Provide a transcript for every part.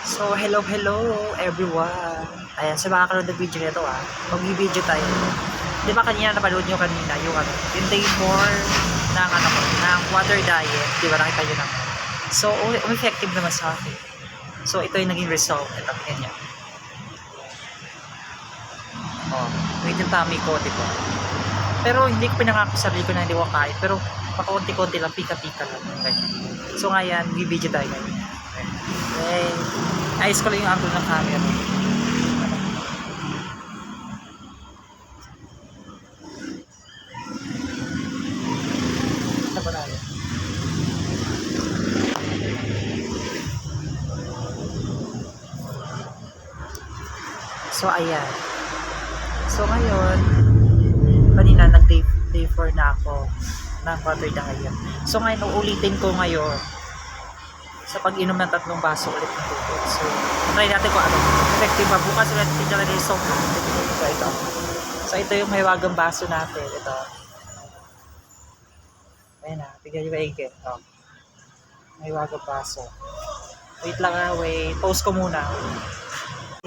So, hello everyone. Ayan, sa mga karoon ng video nito mag-video tayo. Di ba kanina napanood nyo kanina yung day 4 ng water diet. Di ba nakita nyo naman? So, effective naman sa akin. So, ito yung naging result. Ito, ganyan. Oh, wait yung tummy ko, di ba? Pero hindi ko pinangako sa sarili ko na hindi ko kain. Pero, pakaunti-kunti lang, pika-pika lang. Ganyan. So, ngayon, video tayo ngayon. Okay. Ayos ko lang yung angle ng camera. Ito ba tayo? So, ayan. So, ngayon, kanina nag-day 4 na ako ng water diet. So, ngayon, uulitin ko ngayon sa pag-inom ng 3 baso ulit ng tubig. So, try natin kung ano effective ba. Bukas ulit tingnan natin yung soap. So, ito. So, ito yung mahiwagang baso natin. Ito. Ayan na. Tignan nyo ba ikit. Ito. Mahiwagang baso. Wait lang wait. Pause ko muna.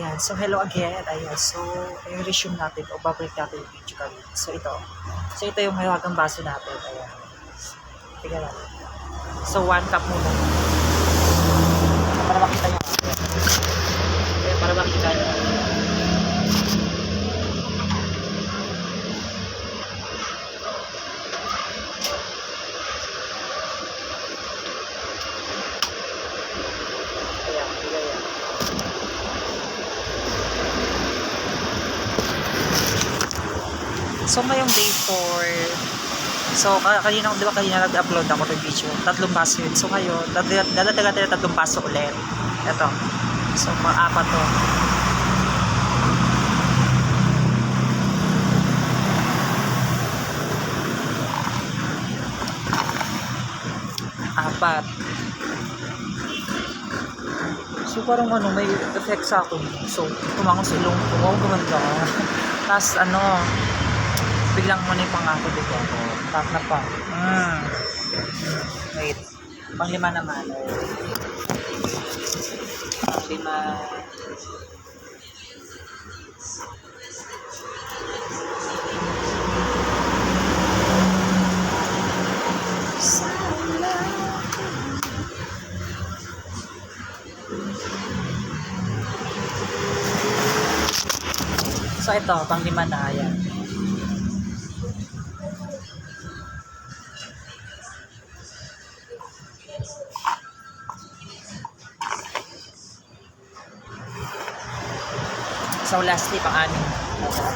Ayan. So, hello again. Ayan. So, i-resume natin o babalik natin yung video kami. So, ito. So, ito yung mahiwagang baso natin. Ayan. Tignan natin. So, 1 cup muna. Para makita nyo. Ayan, para makita nyo. Ayan, ayan. So, ngayong day 4, so, kanina, di ba kanina nag-upload ako ng video, 3 baso yun. So, ngayon, dadagdagan tayo 3 baso ulit. Ito. So, mga 4 to. Apat. So, parang may effect sa akin. So, tumangos ilong ko. Wow, gumanda. Tapos, biglang yung pangako dito ako. Tap na pa. Wait. Pang-5 naman. Pang-5. So, ito. Pang-5 na. Ayan. So, lastly, pang-6. Pang-6.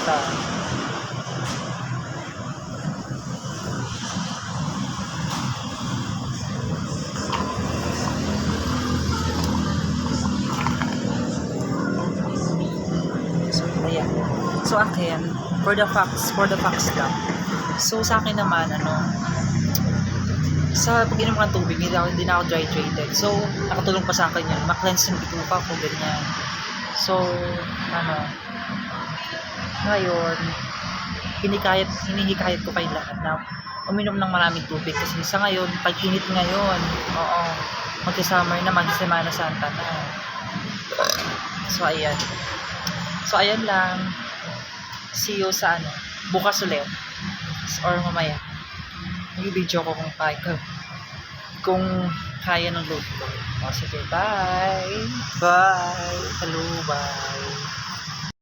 Ito. So, akin, for the facts lang. So, sa akin naman, sa pag-inom ng tubig, hindi na ako dehydrated. So, nakatulong pa sa akin yun. Ma-cleanse yung bituka ko, ganyan. So, ngayon, hinihikayat ko kayo lahat na uminom ng maraming tubig. Kasi sa ngayon, pag-init ngayon, magsa-summer na, mag-Semana Santa na. So, ayan. So, ayan lang. See you sa bukas ulit or mamaya i-video ko kung kaya ng load ko. Sige, bye, hello, bye.